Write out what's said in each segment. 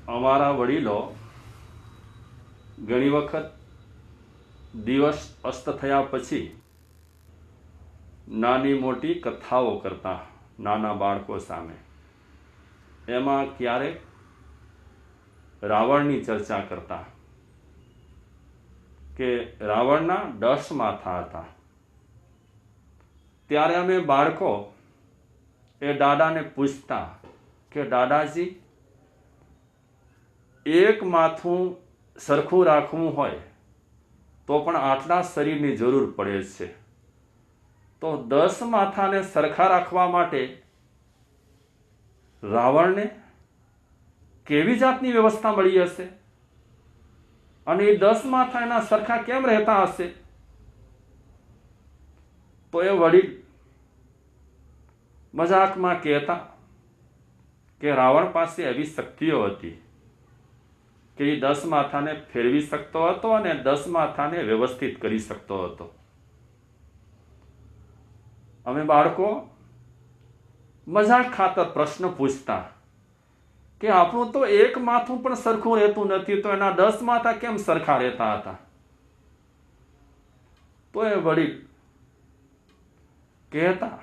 અમારા વડીલો ઘણી વખત દિવસ અસ્ત થયા પછી નાની મોટી કથાઓ કરતા નાના બાળકો સામે. એમાં ક્યારેક રાવણની ચર્ચા કરતા કે રાવણના 10 માથા હતા. ત્યારે અમે બાળકો એ દાદાને પૂછતા કે દાદાજી, એક માથું સરખું રાખવું હોય તો પણ આટલા શરીરની જરૂર પડે છે, તો 10 માથાને સરખા રાખવા માટે રાવણને કેવી જાતની વ્યવસ્થા મળી હશે અને એ 10 માથા એના સરખા કેમ રહેતા હશે? તો એ વડીલ મજાકમાં કહેતા કે રાવણ પાસે એવી શક્તિઓ હતી કે એ 10 માથાને ફેરવી શકતો હતો અને 10 માથાને વ્યવસ્થિત કરી શકતો હતો. અમે બાળકો મજાક ખાતર પ્રશ્ન પૂછતા કે આપણું તો એક માથું પણ સરખું રહેતું નથી, તો એના 10 માથા કેમ સરખા રહેતા હતા? તો એ વડીલ કહેતા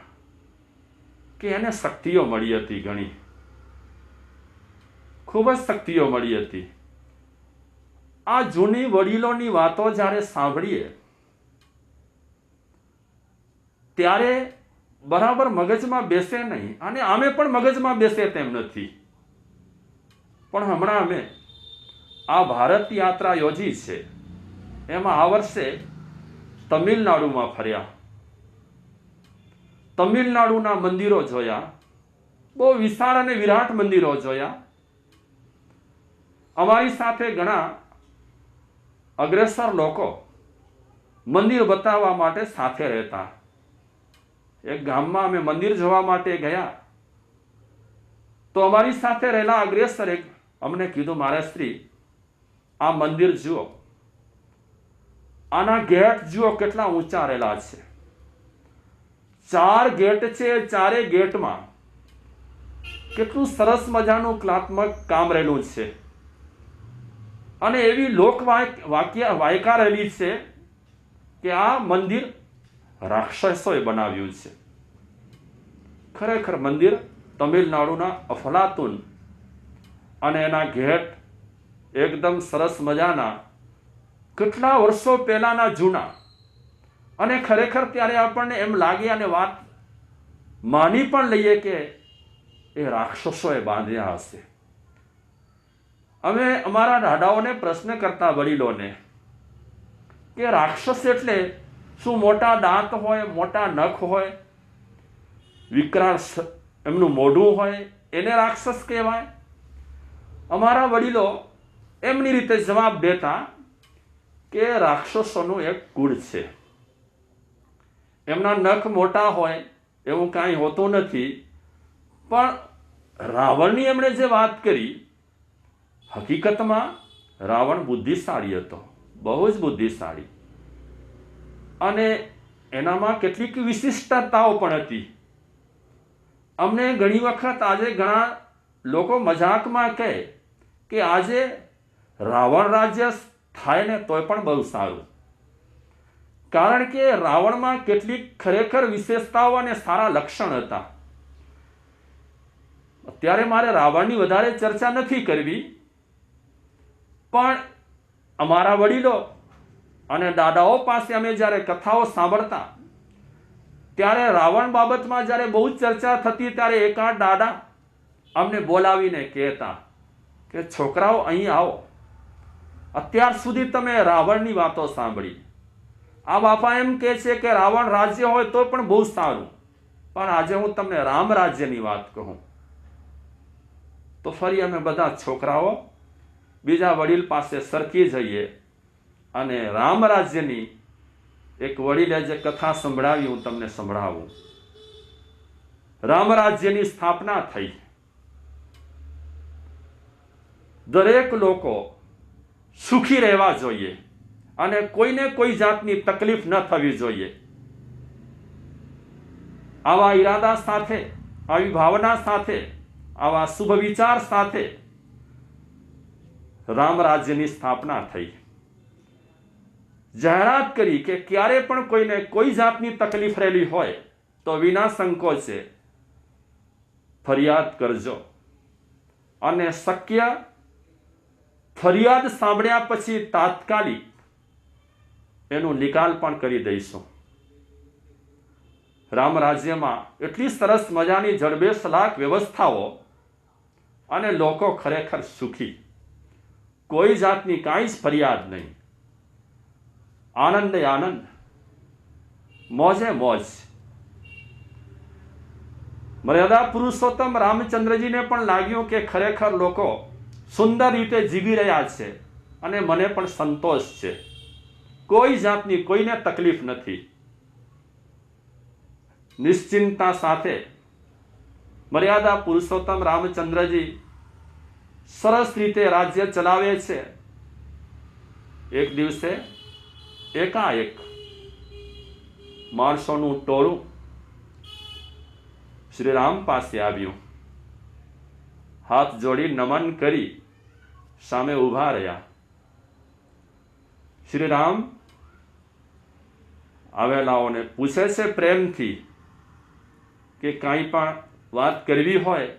કે એને શક્તિઓ મળી હતી, ઘણી ખૂબ જ શક્તિઓ મળી હતી. આ જૂની વડીલોની વાતો જ્યારે સાંભળીએ ત્યારે બરાબર મગજમાં બેસે નહીં, અને આમે પણ મગજમાં બેસે તેમ નથી. પણ હમણાં અમે આ ભારત યાત્રા યોજી છે, એમાં આ વર્ષે તમિલનાડુમાં ફર્યા. તમિલનાડુના મંદિરો જોયા, બહુ વિશાળ અને વિરાટ મંદિરો જોયા. અમારી સાથે ઘણા અગ્રેસર લોકો મંદિર બતાવવા માટે સાથે રહેતા. એક ગામમાં અમે મંદિર જોવા માટે ગયા તો અમારી સાથે રહેલા અગ્રેસરે અમને કીધું, મારા શ્રી, આ મંદિર જુઓ, આના ગેટ જુઓ કેટલા ઊંચા રહેલા છે. 4 ગેટ છે, 4 ગેટમાં કેટલું સરસ મજાનું કલાત્મક કામ રહેલું છે અને એવી વાયકા રહેલી છે કે આ મંદિર રાક્ષસોએ બનાવ્યું છે. ખરેખર મંદિર તમિલનાડુના અફલાતુન, અને એના ગેટ એકદમ સરસ મજાના, કેટલા વર્ષો પહેલાના જૂના. અને ખરેખર ત્યારે આપણને એમ લાગે અને વાત માની પણ લઈએ કે એ રાક્ષસોએ બાંધ્યા હશે. અમે અમારા દાદાઓને પ્રશ્ન કરતા, વડીલોને, કે રાક્ષસ એટલે શું મોટા દાંત હોય, મોટા નખ હોય, વિકરાળ એમનું મોઢું હોય, એને રાક્ષસ કહેવાય? અમારા વડીલો એમની રીતે જવાબ દેતા કે રાક્ષસોનું એક કુળ છે. એમના નખ મોટા હોય એવું કાંઈ હોતું નથી. પણ રાવણની એમણે જે વાત કરી, હકીકતમાં રાવણ બુદ્ધિશાળી હતો, બહુ જ બુદ્ધિશાળી, અને એનામાં કેટલીક વિશિષ્ટતાઓ પણ હતી. અમને ઘણી વખત આજે ઘણા લોકો મજાકમાં કહે કે આજે રાવણ રાજ્ય થાય ને તોય પણ બહુ સારું, કારણ કે રાવણમાં કેટલીક ખરેખર વિશેષતાઓ અને સારા લક્ષણ હતા. અત્યારે મારે રાવણની વધારે ચર્ચા નથી કરવી, પણ અમારા વડીલો અને દાદાઓ પાસે અમે જ્યારે કથાઓ સાંભળતા ત્યારે રાવણ બાબતમાં જ્યારે બહુ ચર્ચા થતી ત્યારે એકાદ દાદા અમને બોલાવીને કહેતા કે છોકરાઓ, અહીં આવો, અત્યાર સુધી તમે રાવણની વાતો સાંભળી, આ બાપા એમ કહે છે કે રાવણ રાજ્ય હોય તો પણ બહુ સારું, પણ આજે હું તમને રામ રાજ્યની વાત કહું. તો ફરી અમે બધા છોકરાઓ બીજા વડીલ પાસે સરકી જઈએ અને રામ રાજ્યની એક વડીલે જે કથા સંભળાવી હું તમને સંભળાવું. રામ રાજ્યની સ્થાપના થઈ. દરેક લોકો સુખી રહેવા જોઈએ અને કોઈને કોઈ જાતની તકલીફ ન થવી જોઈએ. આવા ઈરાદા સાથે, આવી ભાવના સાથે, આવા શુભ વિચાર સાથે રામ રાજ્યની સ્થાપના થઈ. જાહેરાત કરી કે ક્યારે પણ કોઈને કોઈ જાતની તકલીફ રહેલી હોય તો વિના સંકોચે ફરિયાદ કરજો, અને શક્ય ફરિયાદ સાંભળ્યા પછી તાત્કાલિક એનો નિકાલ પણ કરી દઈશું. રામ રાજ્યમાં એટલી સરસ મજાની જડબેસલાક વ્યવસ્થાઓ અને લોકો ખરેખર સુખી, કોઈ જાતની કાંઈ જ ફરિયાદ નહીં, આનંદે આનંદ, મોજે મોજ. મર્યાદા પુરુષોત્તમ રામચંદ્રજીને પણ લાગ્યું કે ખરેખર લોકો સુંદર રીતે જીવી રહ્યા છે અને મને પણ સંતોષ છે, કોઈ જાતની કોઈને તકલીફ નથી. નિશ્ચિંતતા સાથે મર્યાદા પુરુષોત્તમ રામચંદ્રજી સરસ રીતે રાજ્ય ચલાવે છે. એક દિવસે એકાએક માણસોનું ટોળું શ્રી રામ પાસે આવ્યું. હાથ જોડી નમન કરી સામે ઊભા રહ્યા. શ્રી રામ આવેલાઓને પૂછે છે પ્રેમથી કે કાંઈ પણ વાત કરવી હોય,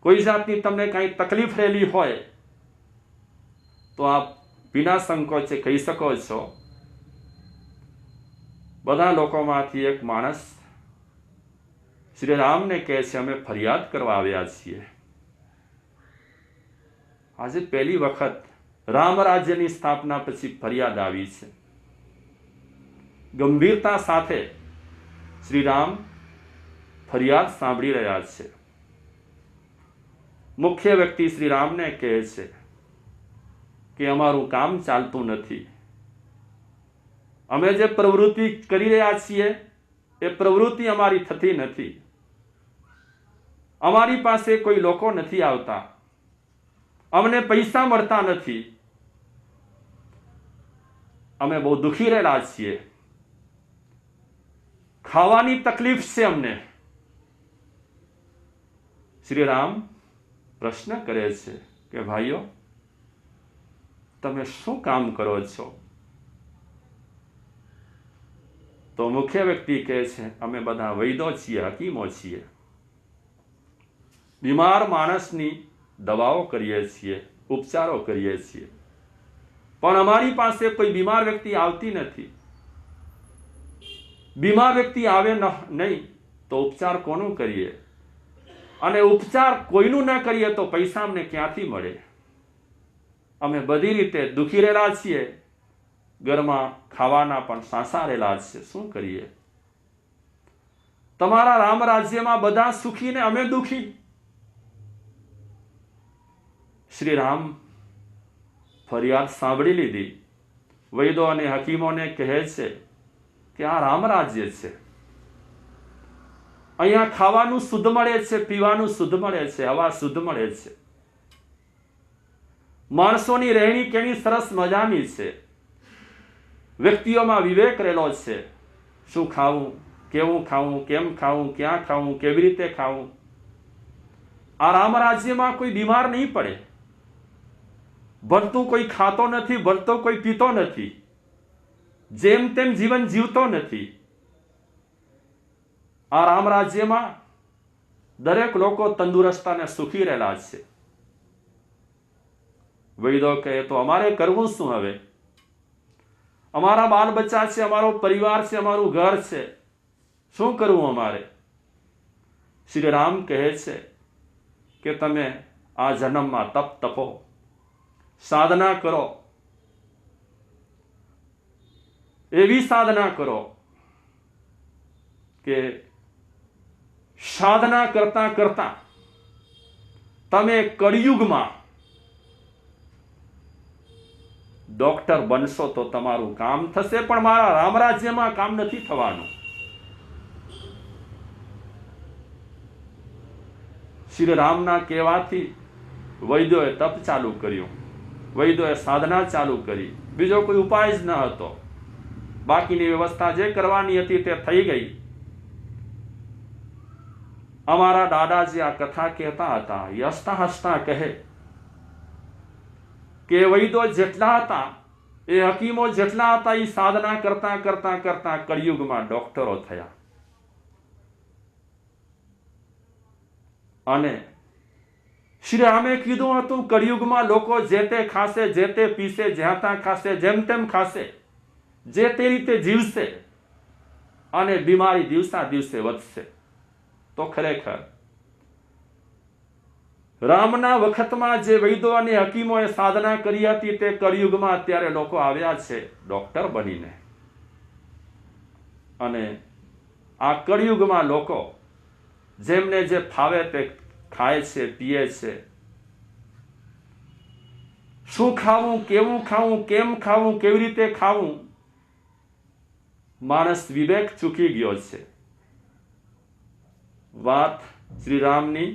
કોઈ જાતની તમને કાંઈ તકલીફ રહેલી હોય તો આપ વિના સંકોચે કહી શકો છો. બધા લોકોમાંથી એક માણસ શ્રી રામને કહે છે, અમે ફરિયાદ કરવા આવ્યા છીએ. આજે પહેલી વખત રામ રાજ્યની સ્થાપના પછી ફરિયાદ આવી છે. ગંભીરતા સાથે શ્રી રામ ફરિયાદ સાંભળી રહ્યા છે. મુખ્ય વ્યક્તિ શ્રી રામને કહે છે કે અમારું કામ ચાલતું નથી, અમે જે પ્રવૃત્તિ કરી રહ્યા છીએ એ પ્રવૃત્તિ અમારી થતી નથી, અમારી પાસે કોઈ લોકો નથી આવતા, અમને પૈસા મળતા નથી, અમે બહુ દુખી રહેલા છીએ, ખાવાની તકલીફ છે અમને. શ્રી રામ પ્રશ્ન કરે છે કે ભાઈઓ, તમે શું કામ કરો છો? તો મુખ્ય વ્યક્તિ કહે છે, અમે બધા વૈદો છીએ, હકીમો છીએ, બીમાર માણસની દવાઓ કરીએ છીએ, ઉપચારો કરીએ છીએ, પણ અમારી પાસે કોઈ બીમાર વ્યક્તિ આવતી નથી. બીમાર વ્યક્તિ આવે નહીં તો ઉપચાર કોનું કરીએ, અને ઉપચાર કોઈનું ન કરીએ તો પૈસા અમને ક્યાંથી મળે? અમે બધી રીતે દુખી રહેલા છીએ, ઘરમાં ખાવાના પણ સાંસા રહેલા છે, શું કરીએ? તમારા રામ રાજ્યમાં બધા સુખી ને અમે દુખી. શ્રી રામ ફરિયાદ સાંભળી લીધી. વૈદો અને હકીમોને કહે છે કે આ રામ રાજ્ય છે, અહીંયા ખાવાનું શુદ્ધ મળે છે, પીવાનું શુદ્ધ મળે છે, હવા શુદ્ધ મળે છે, માણસોની રહેણી કેણી સરસ મજાની છે, વ્યક્તિઓમાં વિવેક રહેલો છે, શું ખાવું, કેવું ખાવું, કેમ ખાવું, ક્યાં ખાવું, કેવી રીતે ખાવું. આ રામ રાજ્યમાં કોઈ બીમાર નહીં પડે, ભરતું કોઈ ખાતો નથી, ભરતો કોઈ પીતો નથી, જેમ તેમ જીવન જીવતો નથી. આ રામ રાજ્યમાં દરેક લોકો તંદુરસ્ત અને સુખી રહેલા છે. વૈદો કહે તો અમારે કરવું શું હવે? અમારા બાલ બચ્ચા છે, અમારો પરિવાર છે, અમારું ઘર છે, શું કરવું અમારે? શ્રી રામ કહે છે કે તમે આ જન્મમાં તપ તપો, સાધના કરો, એવી સાધના કરો કે સાધના કરતા કરતા તમે કળિયુગમાં ડોક્ટર બનશો તો તમારું કામ થશે, પણ મારા રામ રાજ્યમાં કામ નથી થવાનું. શ્રી રામના કહેવાથી વૈદ્યોએ તપ ચાલુ કર્યું, વૈદ્યોએ સાધના ચાલુ કરી, બીજો કોઈ ઉપાય જ ન હતો. બાકીની વ્યવસ્થા જે કરવાની હતી તે થઈ ગઈ. અમારા દાદાજી આ કથા કહેતા હતા, હસતા હસતા કહે કે વૈદો જેટલા હતા, એ હકીમો જેટલા હતા, એ સાધના કરતા કરતા કરતા કળિયુગમાં ડોક્ટરો થયા. અને શ્રી રામે કીધું હતું, કળિયુગમાં લોકો જે તે ખાશે, જે તે પીશે, જ્યાં ત્યાં ખાશે, જેમ તેમ ખાશે, જે તે રીતે જીવશે, અને બીમારી દિવસા દિવસે વધશે. તો ખરેખર રામના વખતમાં જે વૈદો અને હકીમોએ સાધના કરી હતી, તે કળિયુગમાં અત્યારે લોકો આવ્યા છે ડોક્ટર બનીને. અને આ કળિયુગમાં લોકો જેમને જે ફાવે તે ખાય છે, પીએ છે. શું ખાવું, કેવું ખાવું, કેમ ખાવું, કેવી રીતે ખાવું, માણસ વિવેક ચૂકી ગયો છે. વાત શ્રી રામની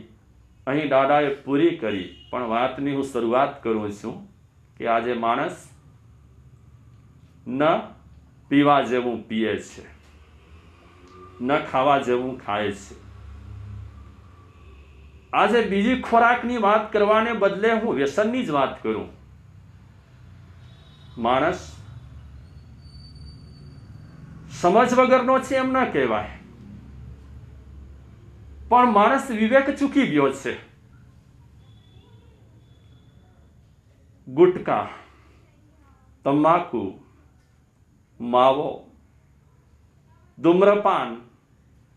અહીં દાદાએ પૂરી કરી, પણ વાતની હું શરૂઆત કરું છું કે આજે માણસ ન પીવા જેવું પીએ છે, ન ખાવા જેવું ખાય છે. આજે બીજી ખોરાકની વાત કરવાને બદલે હું વ્યસનની જ વાત કરું. માણસ સમજ વગરનો છે એમ ન કહેવાય, પણ માણસ વિવેક ચૂકી ગયો છે. ગુટકા, તમાકુ, માવો, ધૂમ્રપાન,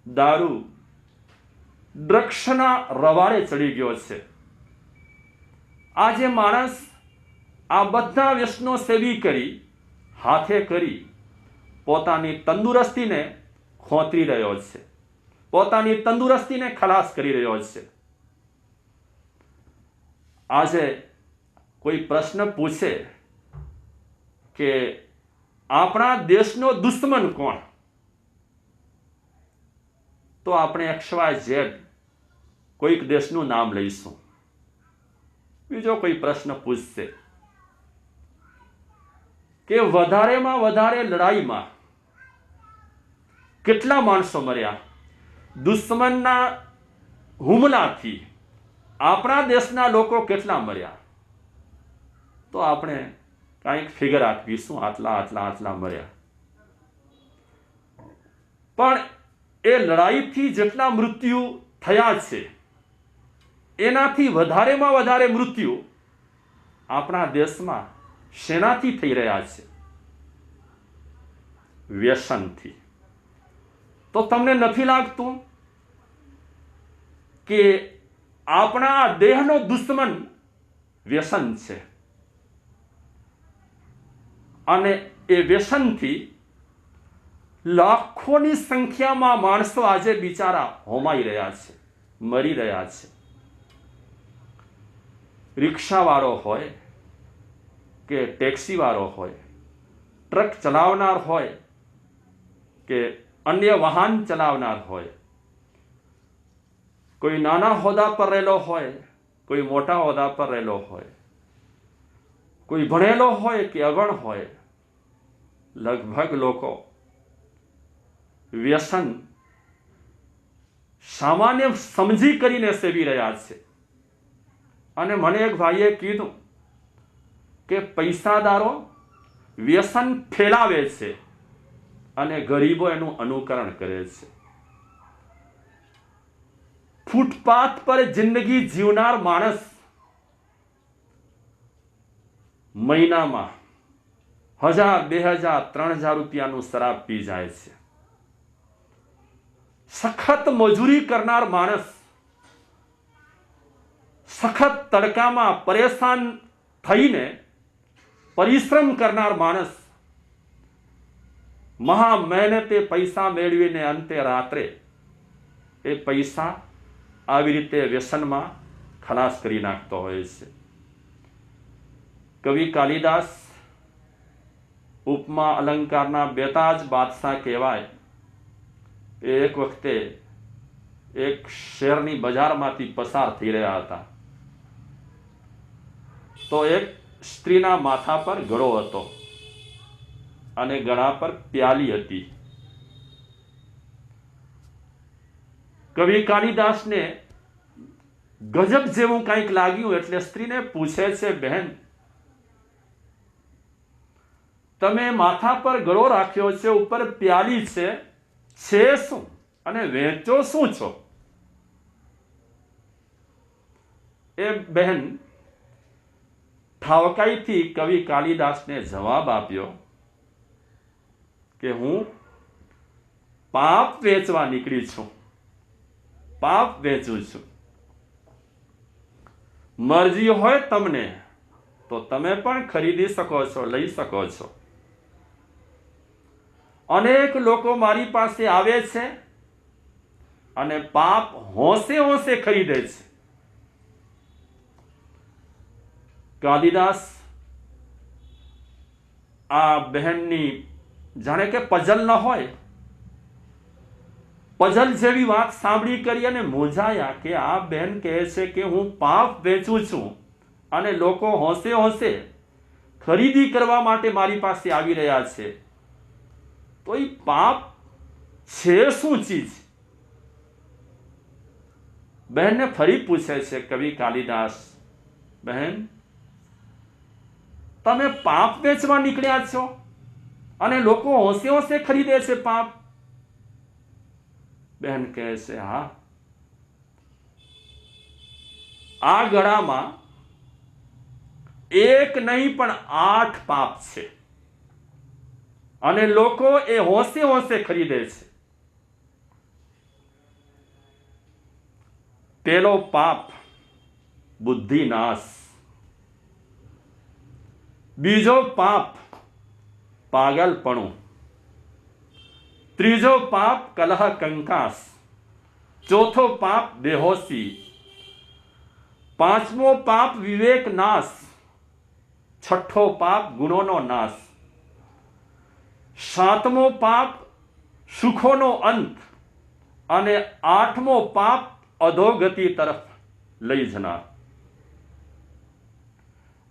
દારૂ, ડ્રગ્સના રવાડે ચડી ગયો છે. આજે માણસ આ બધા વ્યસનો સેવી કરી, હાથે કરી પોતાની તંદુરસ્તીને ખોતરી રહ્યો છે, પોતાની તંદુરસ્તીને ખલાસ કરી રહ્યો છે. આજે કોઈ પ્રશ્ન પૂછે કે આપણા દેશનો દુશ્મન કોણ, તો આપણે XYZ કોઈક દેશનું નામ લઈશું. બીજો કોઈ પ્રશ્ન પૂછશે કે વધારેમાં વધારે લડાઈમાં કેટલા માણસો મર્યા, દુશ્મનના હુમલાથી આપણા દેશના લોકો કેટલા મર્યા, તો આપણે કાંઈક ફિગર આપીશું, આટલા આટલા આટલા મર્યા. પણ એ લડાઈથી જેટલા મૃત્યુ થયા છે, એનાથી વધારેમાં વધારે મૃત્યુ આપણા દેશમાં શેનાથી થઈ રહ્યા છે? વ્યસનથી. તો તમને નથી લાગતું કે આપણા દેહનો દુશ્મન વ્યસન છે, અને એ વ્યસનથી લાખોની સંખ્યામાં માણસો આજે બિચારા હોમાઈ રહ્યા છે, મરી રહ્યા છે. રિક્ષાવાળો હોય કે ટેક્સીવાળો હોય, ટ્રક ચલાવનાર હોય કે અન્ય વાહન ચલાવનાર હોય, કોઈ નાના હોદ્દા પર રહેલો હોય, કોઈ મોટા હોદ્દા પર રહેલો હોય, કોઈ ભણેલો હોય કે અભણ હોય, લગભગ લોકો વ્યસન સામાન્ય સમજી કરીને સેવી રહ્યા છે. અને મને એક ભાઈએ કીધું કે પૈસાદારો વ્યસન ફેલાવે છે અને ગરીબો એનું અનુકરણ કરે છે. ફૂટપાથ પર જિંદગી જીવનાર માણસ મહિનામાં 1000, 2000, 3000 રૂપિયાનું શરાબ પી જાય છે. સખત મજૂરી કરનાર માણસ, સખત તડકામાં પરેશાન થઈને પરિશ્રમ કરનાર માણસ મહા મહેનતે પૈસા મેળવીને અંતે રાત્રે એ પૈસા આવી રીતે વ્યસનમાં ખલાસ કરી નાખતો હોય છે. કવિ કાલિદાસ ઉપમા અલંકારના બેતાજ બાદશાહ કહેવાય. એક વખતે એક શહેરની બજારમાંથી પસાર થઈ રહ્યા હતા, તો એક સ્ત્રીના માથા પર ગળો હતો અને ગળા પર પ્યાલી હતી. કવિ કાલિદાસને ગજબ જેવું કંઈક લાગ્યું, એટલે સ્ત્રીને પૂછે છે, બહેન તમે માથા પર ગળો રાખ્યો છે, ઉપર પ્યાલી છે શું અને વેચો શું છો? એ બહેન ઠાવકાઈથી કવિ કાલિદાસને જવાબ આપ્યો કે હું પાપ વેચવા નીકળી છું, પાપ વેચું છું. મરજી હોય તમને તો તમે પણ ખરીદી શકો છો, લઈ શકો છો. અનેક લોકો મારી પાસે આવે છે અને પાપ હોંશે હોંશે ખરીદે છે. કાલિદાસ આ બહેનની જાણે કે પઝલ ન હોય, પઝલ જેવી વાત સાંભળી કરી અને મૂંઝાયા કે આ બહેન કહે છે કે હું પાપ વેચું છું અને લોકો હોંશે હોંશે ખરીદી કરવા માટે મારી પાસે આવી રહ્યા છે. તો એ પાપ છે શું ચીજ? બહેનને ફરી પૂછે છે કવિ કાલિદાસ, બહેન તમે પાપ વેચવા નીકળ્યા છો અને લોકો હોંશે હોંશે ખરીદે છે પાપ? બહેન કહે છે હા, આ ગળામાં એક નહીં પણ 8 પાપ છે અને લોકો એ હોંશે હોંશે ખરીદે છે. પેલો પાપ બુદ્ધિ નાશ, બીજો પાપ પાગલપણું, ત્રીજો પાપ કલહ કંકાસ, ચોથો પાપ બેહોશી, પાંચમો પાપ વિવેક નાશ, છઠ્ઠો પાપ ગુણોનો નાશ, સાતમો પાપ સુખોનો અંત અને આઠમો પાપ અધોગતિ તરફ લઈ જનાર.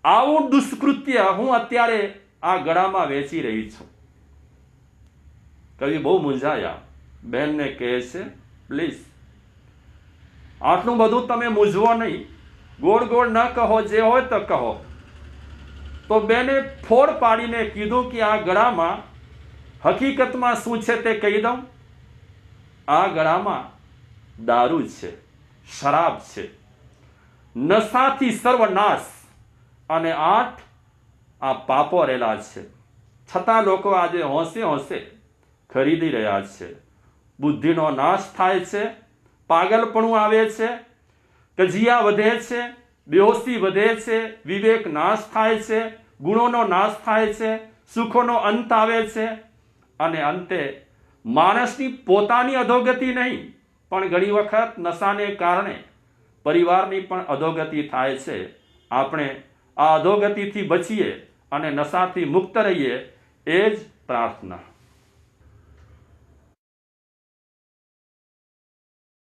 આવું દુષ્કૃત્ય હું અત્યારે આ ગળામાં વેચી રહી છું. કવિ બહુ મૂંઝાયા. બહેનને કહે છે પ્લીઝ આટલું બધું તમે મૂંઝવો નહીં, ગોળ ગોળ ન કહો, જે હોય તો કહો. તો બેને ફોડ પાડીને કીધું કે આ ગળામાં હકીકતમાં શું છે તે કહી દઉં. આ ગળામાં દારૂ છે, શરાબ છે, નશાથી સર્વનાશ અને 8 આ પાપો રહેલા છે. છતાં લોકો આજે હોંશે હોંશે ખરીદી રહ્યા છે. બુદ્ધિનો નાશ થાય છે, પાગલપણું આવે છે, કજિયા વધે છે, બેહોશી વધે છે, વિવેક નાશ થાય છે, ગુણોનો નાશ થાય છે, સુખોનો અંત આવે છે અને અંતે માણસની પોતાની અધોગતિ નહીં પણ ઘણી વખત નશાને કારણે પરિવારની પણ અધોગતિ થાય છે. આપણે આ અધોગતિથી બચીએ અને નશાથી મુક્ત રહીએ, એ જ પ્રાર્થના.